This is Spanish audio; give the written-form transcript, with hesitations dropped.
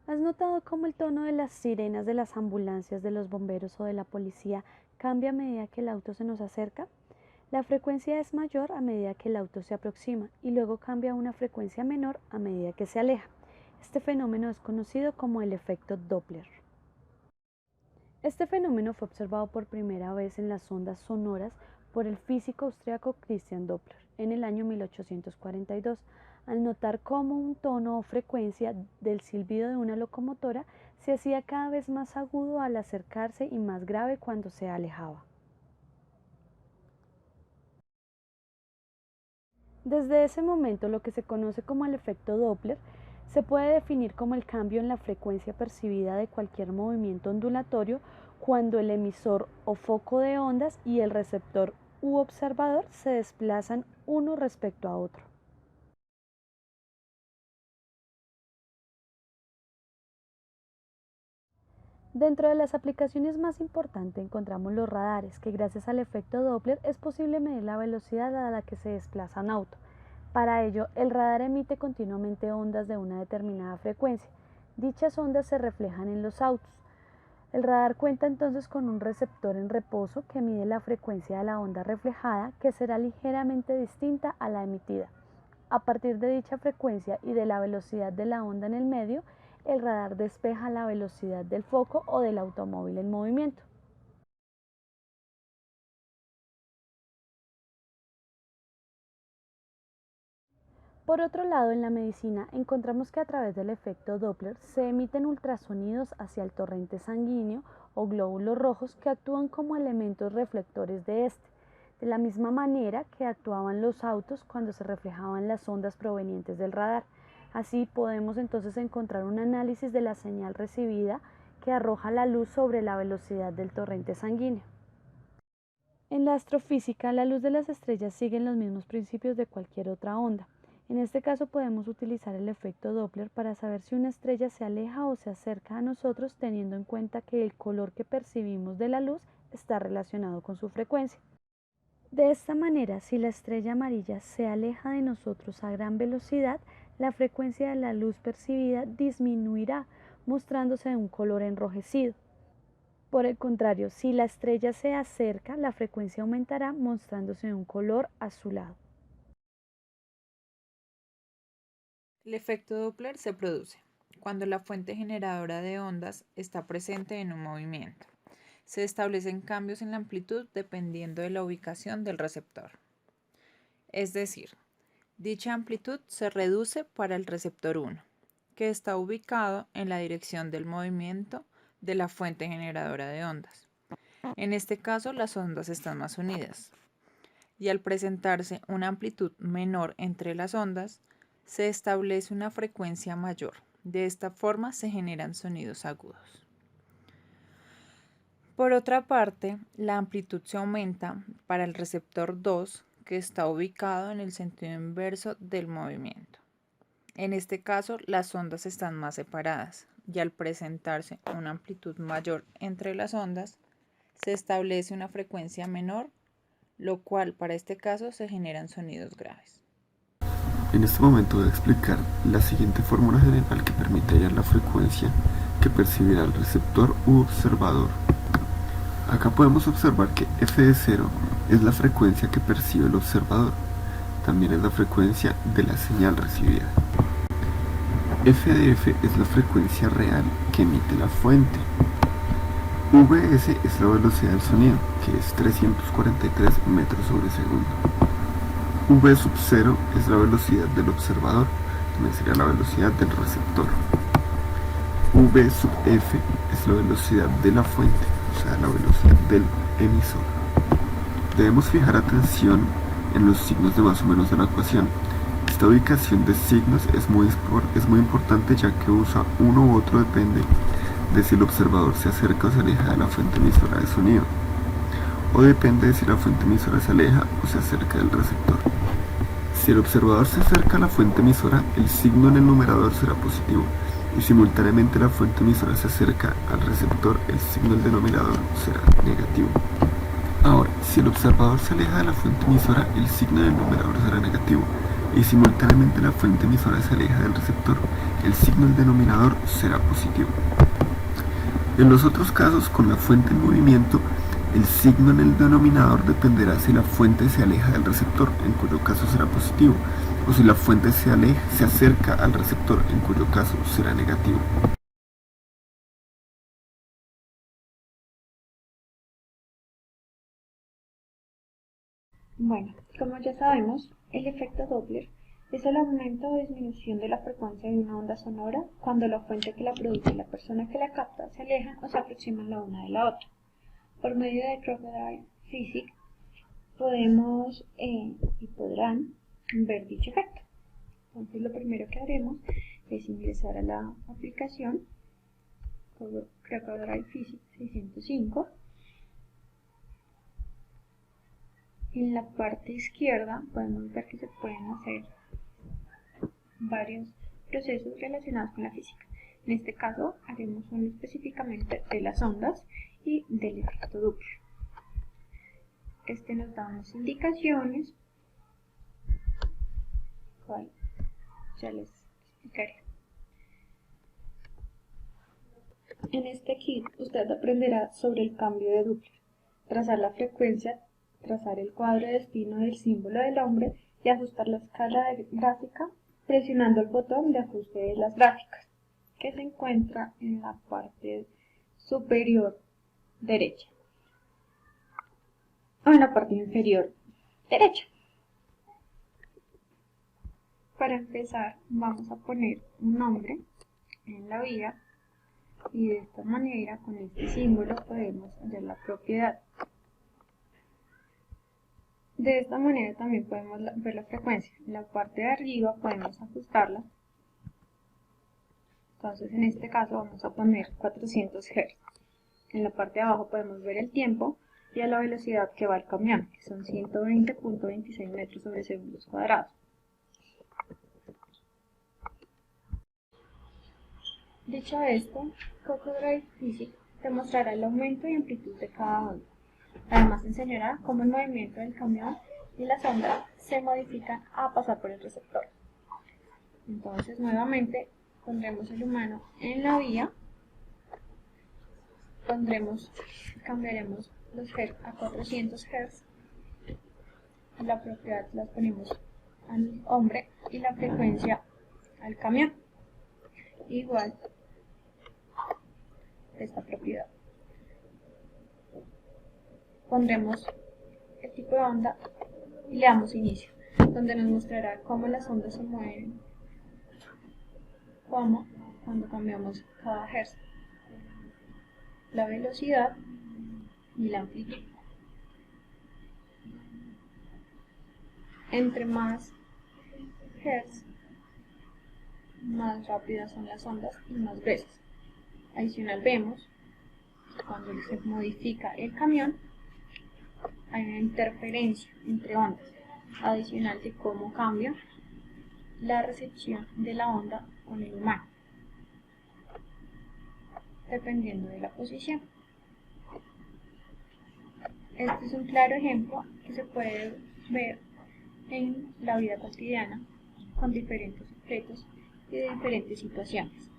¿Has notado cómo el tono de las sirenas de las ambulancias, de los bomberos o de la policía cambia a medida que el auto se nos acerca? La frecuencia es mayor a medida que el auto se aproxima y luego cambia a una frecuencia menor a medida que se aleja. Este fenómeno es conocido como el efecto Doppler. Este fenómeno fue observado por primera vez en las ondas sonoras por el físico austriaco Christian Doppler en el año 1842, al notar cómo un tono o frecuencia del silbido de una locomotora se hacía cada vez más agudo al acercarse y más grave cuando se alejaba. Desde ese momento, lo que se conoce como el efecto Doppler se puede definir como el cambio en la frecuencia percibida de cualquier movimiento ondulatorio cuando el emisor o foco de ondas y el receptor u observador se desplazan uno respecto a otro. Dentro de las aplicaciones más importantes encontramos los radares, que gracias al efecto Doppler es posible medir la velocidad a la que se desplaza un auto. Para ello, el radar emite continuamente ondas de una determinada frecuencia. Dichas ondas se reflejan en los autos. El radar cuenta entonces con un receptor en reposo que mide la frecuencia de la onda reflejada, que será ligeramente distinta a la emitida. A partir de dicha frecuencia y de la velocidad de la onda en el medio, el radar despeja la velocidad del foco o del automóvil en movimiento. Por otro lado, en la medicina encontramos que a través del efecto Doppler se emiten ultrasonidos hacia el torrente sanguíneo o glóbulos rojos que actúan como elementos reflectores de este, de la misma manera que actuaban los autos cuando se reflejaban las ondas provenientes del radar. Así podemos entonces encontrar un análisis de la señal recibida que arroja la luz sobre la velocidad del torrente sanguíneo. En la astrofísica, la luz de las estrellas sigue los mismos principios de cualquier otra onda. En este caso podemos utilizar el efecto Doppler para saber si una estrella se aleja o se acerca a nosotros, teniendo en cuenta que el color que percibimos de la luz está relacionado con su frecuencia. De esta manera, si la estrella amarilla se aleja de nosotros a gran velocidad, la frecuencia de la luz percibida disminuirá, mostrándose de un color enrojecido. Por el contrario, si la estrella se acerca, la frecuencia aumentará, mostrándose de un color azulado. El efecto Doppler se produce cuando la fuente generadora de ondas está presente en un movimiento. Se establecen cambios en la amplitud dependiendo de la ubicación del receptor. Es decir, dicha amplitud se reduce para el receptor 1, que está ubicado en la dirección del movimiento de la fuente generadora de ondas. En este caso, las ondas están más unidas. Y al presentarse una amplitud menor entre las ondas, se establece una frecuencia mayor. De esta forma se generan sonidos agudos. Por otra parte, la amplitud se aumenta para el receptor 2, que está ubicado en el sentido inverso del movimiento. En este caso, las ondas están más separadas y al presentarse una amplitud mayor entre las ondas, se establece una frecuencia menor, lo cual para este caso se generan sonidos graves. En este momento voy a explicar la siguiente fórmula general que permite hallar la frecuencia que percibirá el receptor u observador. Acá podemos observar que f de 0 es la frecuencia que percibe el observador. También es la frecuencia de la señal recibida. F de f es la frecuencia real que emite la fuente. Vs es la velocidad del sonido, que es 343 metros sobre segundo. V sub 0 es la velocidad del observador, también sería la velocidad del receptor. V sub f es la velocidad de la fuente, o sea, la velocidad del emisor. Debemos fijar atención en los signos de más o menos de la ecuación. Esta ubicación de signos es muy importante, ya que usa uno u otro depende de si el observador se acerca o se aleja de la fuente emisora de sonido, o depende de si la fuente emisora se aleja o se acerca del receptor. Si el observador se acerca a la fuente emisora, el signo en el numerador será positivo, y simultáneamente la fuente emisora se acerca al receptor, el signo del denominador será negativo. Ahora, si el observador se aleja de la fuente emisora, el signo del numerador será negativo, y simultáneamente la fuente emisora se aleja del receptor, el signo del denominador será positivo. En los otros casos, con la fuente en movimiento, el signo en el denominador dependerá si la fuente se aleja del receptor, en cuyo caso será positivo, o si la fuente se acerca al receptor, en cuyo caso será negativo. Bueno, como ya sabemos, el efecto Doppler es el aumento o disminución de la frecuencia de una onda sonora cuando la fuente que la produce y la persona que la capta se alejan o se aproximan la una de la otra. Por medio de Crocodile Physics podemos y podrán ver dicho efecto. Entonces lo primero que haremos es ingresar a la aplicación Crocodile Physics 605. En la parte izquierda podemos ver que se pueden hacer varios procesos relacionados con la física. En este caso haremos uno específicamente de las ondas y del efecto Doppler. Este nos da unas indicaciones, cual ya les explicaré. En este kit usted aprenderá sobre el cambio de Doppler, trazar la frecuencia, trazar el cuadro de destino del símbolo del hombre y ajustar la escala gráfica presionando el botón de ajuste de las gráficas, que se encuentra en la parte superior derecha o en la parte inferior derecha. Para empezar vamos a poner un nombre en la vía y de esta manera con este símbolo podemos hallar la propiedad. De esta manera también podemos ver la frecuencia. En la parte de arriba podemos ajustarla. Entonces en este caso vamos a poner 400 Hz. En la parte de abajo podemos ver el tiempo y a la velocidad que va el camión, que son 120.26 metros sobre segundos cuadrados. Dicho esto, Crocodile Physics te mostrará el aumento y amplitud de cada onda. Además enseñará cómo el movimiento del camión y las ondas se modifican a pasar por el receptor. Entonces nuevamente pondremos el humano en la vía, cambiaremos los Hz a 400 Hz, la propiedad las ponemos al hombre y la frecuencia al camión, igual esta propiedad. Pondremos el tipo de onda y le damos inicio, donde nos mostrará cómo las ondas se mueven, como cuando cambiamos cada hertz, la velocidad y la amplitud. Entre más hertz, más rápidas son las ondas y más gruesas. Adicional vemos que cuando se modifica el camión hay una interferencia entre ondas, adicional de cómo cambia la recepción de la onda con el humano, dependiendo de la posición. Este es un claro ejemplo que se puede ver en la vida cotidiana con diferentes objetos y de diferentes situaciones.